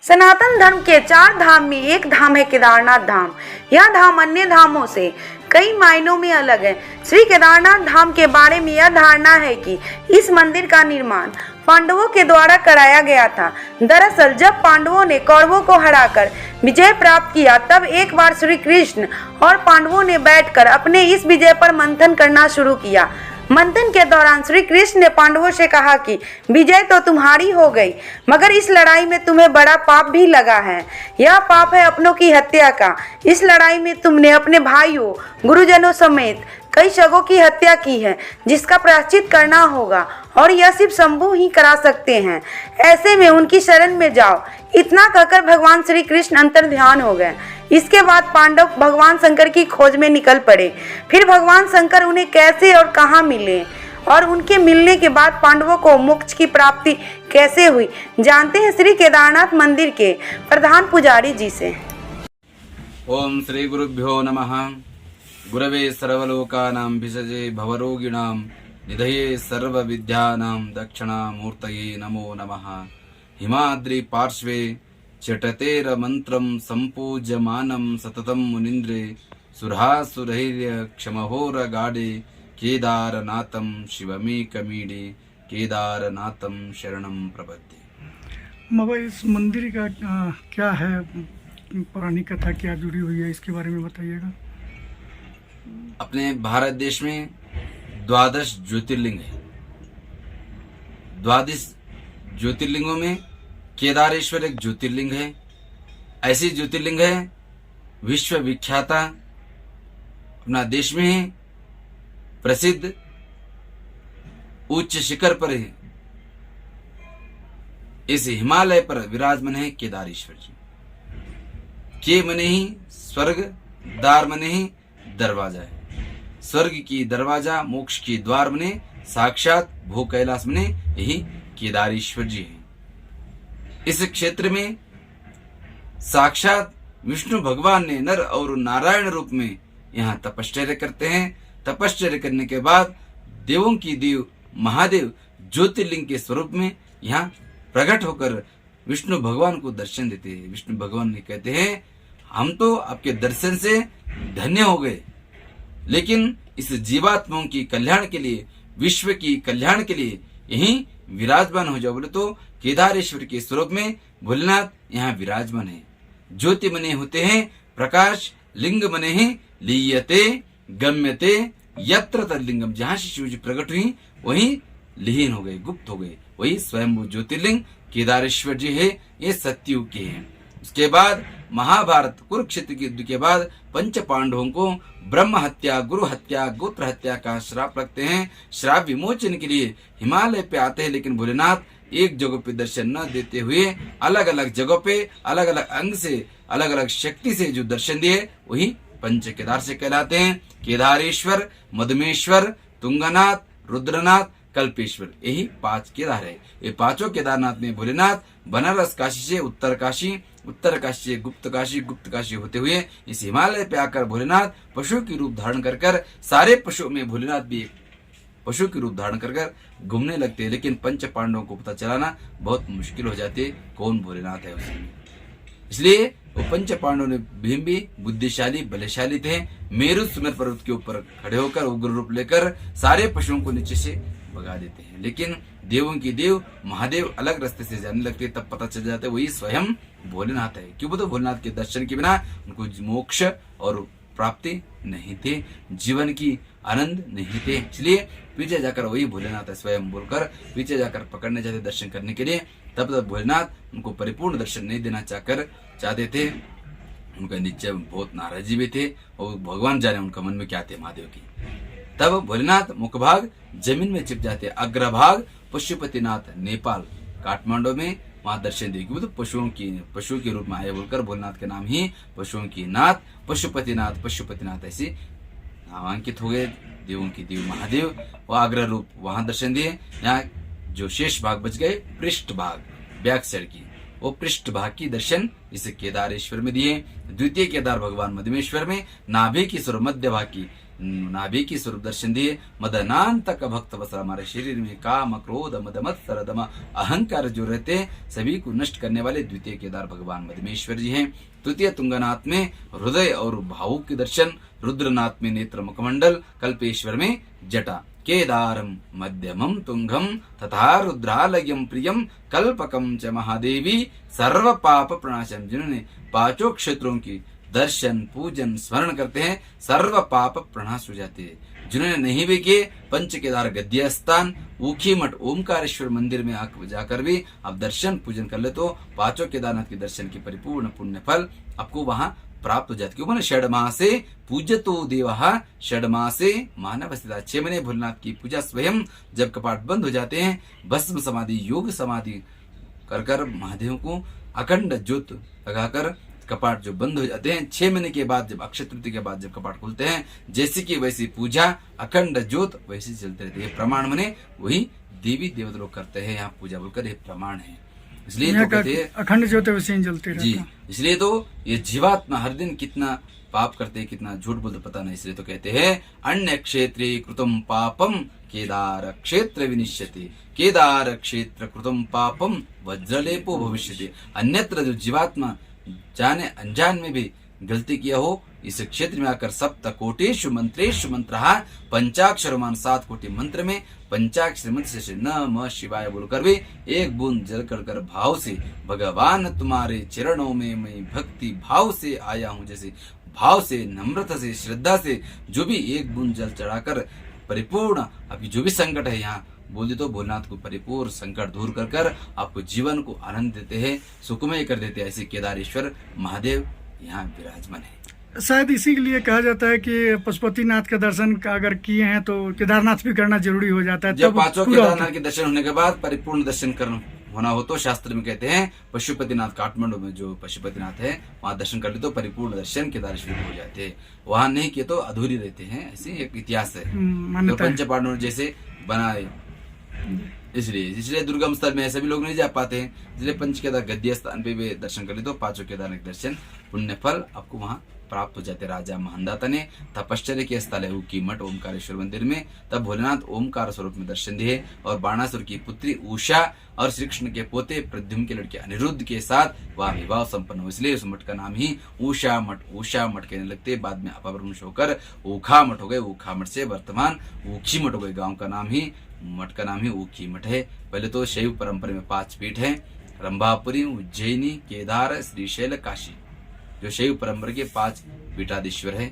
सनातन धर्म के 4 धाम में एक धाम है केदारनाथ धाम। यह धाम अन्य धामों से कई मायनों में अलग है। श्री केदारनाथ धाम के बारे में यह धारणा है कि इस मंदिर का निर्माण पांडवों के द्वारा कराया गया था। दरअसल जब पांडवों ने कौरवों को हराकर विजय प्राप्त किया, तब एक बार श्री कृष्ण और पांडवों ने बैठकर अपने इस विजय पर मंथन करना शुरू किया। मंथन के दौरान श्री कृष्ण ने पांडवों से कहा कि विजय तो तुम्हारी हो गई, मगर इस लड़ाई में तुम्हें बड़ा पाप भी लगा है। यह पाप है अपनों की हत्या का। इस लड़ाई में तुमने अपने भाइयों, गुरुजनों समेत कई शवों की हत्या की है, जिसका प्रायश्चित करना होगा और यह सिर्फ शंभु ही करा सकते हैं। ऐसे में उनकी शरण में जाओ। इतना कहकर भगवान श्री कृष्ण अंतर ध्यान हो गए। इसके बाद पांडव भगवान शंकर की खोज में निकल पड़े। फिर भगवान शंकर उन्हें कैसे और कहाँ मिले और उनके मिलने के बाद पांडवों को मोक्ष की प्राप्ति कैसे हुई, जानते हैं श्री केदारनाथ मंदिर के प्रधान पुजारी जी से। ओम श्री गुरुभ्यो नमः। गुरवे सर्वलोकानां भिषजे भवरोगिणां निधये सर्वविद्यानां दक्षिणामूर्तये नमो नमः। हिमाद्रि पार्श्वे चटतेर मंत्रं संपूज्यमानं सततं मुनीन्द्रे सुरहासुरैर्य क्षमहोर गाडे केदारनाथं शिवमेकमीडे केदारनाथं शरणं प्रपद्ये। बाबा, इस मंदिर का क्या है पौराणिक कथा, क्या जुड़ी हुई है, इसके बारे में बताइएगा। अपने भारत देश में 12 ज्योतिर्लिंग है। 12 ज्योतिर्लिंगों में केदारेश्वर एक ज्योतिर्लिंग है। ऐसी ज्योतिर्लिंग है विश्व विख्याता, अपना देश में है, प्रसिद्ध, उच्च शिखर पर है। इस हिमालय पर विराजमान है केदारेश्वर जी। के मने ही स्वर्ग, द्वार मने ही दरवाजा है। स्वर्ग की दरवाजा, मोक्ष की द्वार मने साक्षात भू कैलाश मने यही केदारेश्वर जी है। इस क्षेत्र में साक्षात विष्णु भगवान ने नर और नारायण रूप में यहाँ तपश्चर्या करते हैं। तपश्चर्या करने के बाद देवों की देव महादेव ज्योतिर्लिंग के स्वरूप में यहाँ प्रकट होकर विष्णु भगवान को दर्शन देते हैं। विष्णु भगवान ने कहते हैं, हम तो आपके दर्शन से धन्य हो गए, लेकिन इस जीवात्माओं की कल्याण के लिए, विश्व की कल्याण के लिए यहीं विराजमान हो जाओ। बोले तो केदारेश्वर के स्वरूप में भोलेनाथ यहाँ विराजमान है। ज्योति मने होते हैं प्रकाश, लिंग मने हैं लीयते गम्यते यत्र तद्लिंगम। जहाँ से शिव जी प्रकट हुई वहीं लीन हो गए, गुप्त हो गए। वही स्वयंभू ज्योतिर्लिंग केदारेश्वर जी है। ये सतयुग के हैं। उसके बाद महाभारत कुरुक्षेत्र के युद्ध के बाद पंच पांडवों को ब्रह्म हत्या, गुरु हत्या, गोत्र हत्या का श्राप लगते हैं। श्राप विमोचन के लिए हिमालय पे आते हैं, लेकिन भोलेनाथ एक जगह पे दर्शन न देते हुए अलग अलग जगह पे अलग अलग अंग से, अलग अलग शक्ति से जो दर्शन दिए वही पंच केदार से कहलाते हैं। केदारेश्वर, मधुमेश्वर, तुंगनाथ, रुद्रनाथ, कल्पेश्वर, यही 5 केदार है। ये पांचों केदारनाथ में भोलेनाथ बनारस काशी से उत्तर काशी, उत्तर काशी से गुप्त काशी, गुप्त काशी होते हुए इस हिमालय पे आकर भोलेनाथ पशु की रूप धारण कर सारे पशुओं में भोलेनाथ भी एक पशु की रूप धारण कर घूमने लगते हैं। लेकिन पंच पांडवों को पता चलाना बहुत मुश्किल हो जाती है कौन भोलेनाथ है उसमें। इसलिए वो पंच पांडवों ने भीम भी बुद्धिशाली, बलशाली थे। मेरु सुमेर पर्वत के ऊपर खड़े होकर उग्र रूप लेकर सारे पशुओं को नीचे से भगा देते हैं। लेकिन देवों की देव महादेव अलग रास्ते से जाने लगते, तब पता चल जाता है वही स्वयं भोलेनाथ है। क्यों? तो भोलेनाथ के दर्शन के बिना उनको मोक्ष और प्राप्ति नहीं थे, जीवन की आनंद नहीं थे। इसलिए पीछे जाकर वही भोलेनाथ है स्वयं बोलकर पीछे जाकर पकड़ने जाते दर्शन करने के लिए। तब तक भोलेनाथ उनको परिपूर्ण दर्शन नहीं देना चाहते थे। उनका नीचे बहुत नाराजी भी थे और भगवान जाने उनका मन में क्या थे महादेव की। तब भोलेनाथ मुखभाग जमीन में चिप जाते, अग्रभाग पशुपतिनाथ नेपाल काठमांडू में वहां दर्शन देगी। तो पशु के रूप में आए बोलकर भोलेनाथ के नाम ही पशुओं की नाथ, पशुपतिनाथ, पशुपतिनाथ ऐसे नामांकित हो गए। देवों की देव महादेव वह अग्र रूप वहां दर्शन दिए। यहाँ जो शेष भाग बच गए, पृष्ठ भाग, बैक साइड की, वो पृष्ठ भाग की दर्शन इसे केदारेश्वर में दिए। द्वितीय केदार भगवान मधुमेश्वर में नाभि की स्वर मध्य भाग की नाभि की स्वरूप दर्शन दिए। मदनांत का भक्त वसर, हमारे शरीर में काम क्रोध मद मत्सर दम अहंकार जो रहते हैं सभी को नष्ट करने वाले द्वितीय केदार भगवान मध्यमेश्वर जी हैं। तृतीय तुंगनाथ में हृदय और भावुक के दर्शन, रुद्रनाथ में नेत्र मुखमंडल, कल्पेश्वर में जटा, केदारम मध्यमम तुंगम तथा रुद्रालयम प्रियम कल्पकम च महादेवी सर्व पाप प्रणाशम। जिन्होंने पांचों क्षेत्रों की दर्शन पूजन स्मरण करते हैं सर्व पाप प्रणाश हो जाते हैं। जिन्होंने नहीं भी किए पंच केदार गद्य स्थान ऊखी मठ ओमकारेश्वर मंदिर में जाकर भी आप दर्शन पूजन कर ले तो पांचों केदारनाथ के दर्शन की परिपूर्ण पुण्य फल आपको वहां प्राप्त हो जाती है। क्यों? षडमासे पूज्यतो देवः षडमासे मानव स्थिता। 6 महीने भोलेनाथ की पूजा स्वयं जब कपाट बंद हो जाते हैं भस्म समाधि योग समाधि कर महादेव को अखंड ज्योत लगाकर कपाट जो बंद हो जाते हैं 6 महीने के बाद, जब अक्षय तृतीया के बाद जब कपाट खुलते हैं जैसी की वैसी पूजा अखंड ज्योत वैसी चलते रहती है। प्रमाण मने वही देवी देवता लोग करते हैं यहाँ पूजा बोलकर, ये प्रमाण है। इसलिए तो कहते हैं अखंड ज्योत वैसे ही जलते रहते जी। हैं। इसलिए तो ये जीवात्मा हर दिन कितना पाप करते हैं, कितना झूठ बोलते पता नहीं। इसलिए तो कहते हैं अन्य क्षेत्रे कृतम पापम केदार क्षेत्र विनिश्यते, केदार क्षेत्र कृतम पापम वज्रलेपो भविष्यति। अन्यत्र जो जीवात्मा जाने अनजान में भी गलती किया हो इस क्षेत्र में आकर सप्त कोटेषु मंत्रेषु मंत्रः पंचाक्षर मान 7 कोटि मंत्र में पंचाक्षर मंत्र से नमः शिवाय बोलकर भी एक बूंद जल कर भाव से भगवान तुम्हारे चरणों में मैं भक्ति भाव से आया हूँ, जैसे भाव से नम्रता से श्रद्धा से जो भी एक बूंद जल चढ़ाकर परिपूर्ण आपकी जो भी संकट है यहाँ बोल दे तो भोलेनाथ को परिपूर्ण संकट दूर कर आपको जीवन को आनंद देते हैं, सुखमय कर देते हैं। ऐसे केदारेश्वर महादेव यहाँ विराजमान है। शायद इसी के लिए कहा जाता है कि पशुपतिनाथ का दर्शन अगर किए हैं तो केदारनाथ भी करना जरूरी हो जाता है। जब पांचों केदारनाथ के दर्शन होने के बाद परिपूर्ण दर्शन करना होना हो तो शास्त्र में कहते हैं पशुपतिनाथ काठमांडू में जो पशुपतिनाथ है वहां दर्शन कर ले तो परिपूर्ण दर्शन केदारेश्वर हो जाते हैं, वहां नहीं किए तो अधूरी रहते हैं। ऐसे एक इतिहास है तो पंच पांडवों जैसे बनाए। इसलिए दुर्गम स्थल में सभी लोग नहीं जा पाते हैं, इसलिए पंच केदार गद्य स्थान पे भी दर्शन कर ले तो पांचों केदारनाथ दर्शन पुण्य फल आपको वहां प्राप्त हो जाते। राजा महंदाता ने तपश्चर्या के स्थल है ऊखी मठ ओमकारेश्वर मंदिर में, तब भोलेनाथ ओमकार स्वरूप में दर्शन दिए और बाणासुर की पुत्री उषा और श्री कृष्ण के पोते प्रद्युम्न के लड़के अनिरुद्ध के साथ वह विवाह संपन्न हो। इसलिए उस मठ का नाम ही उषा मठ कहने लगते, बाद में अपभ्रंश होकर ऊखा मठ हो गए। ऊखा मठ से वर्तमान ऊखी मठ हो गए। गाँव का नाम ही मठ का नाम ही ऊखी मठ है। पहले तो शैव परंपरा में 5 पीठ है, रंभापुरी, उज्जैनी, केदार, श्रीशैल, काशी, जो शैव परंपरा के 5 पीठाधीश्वर है।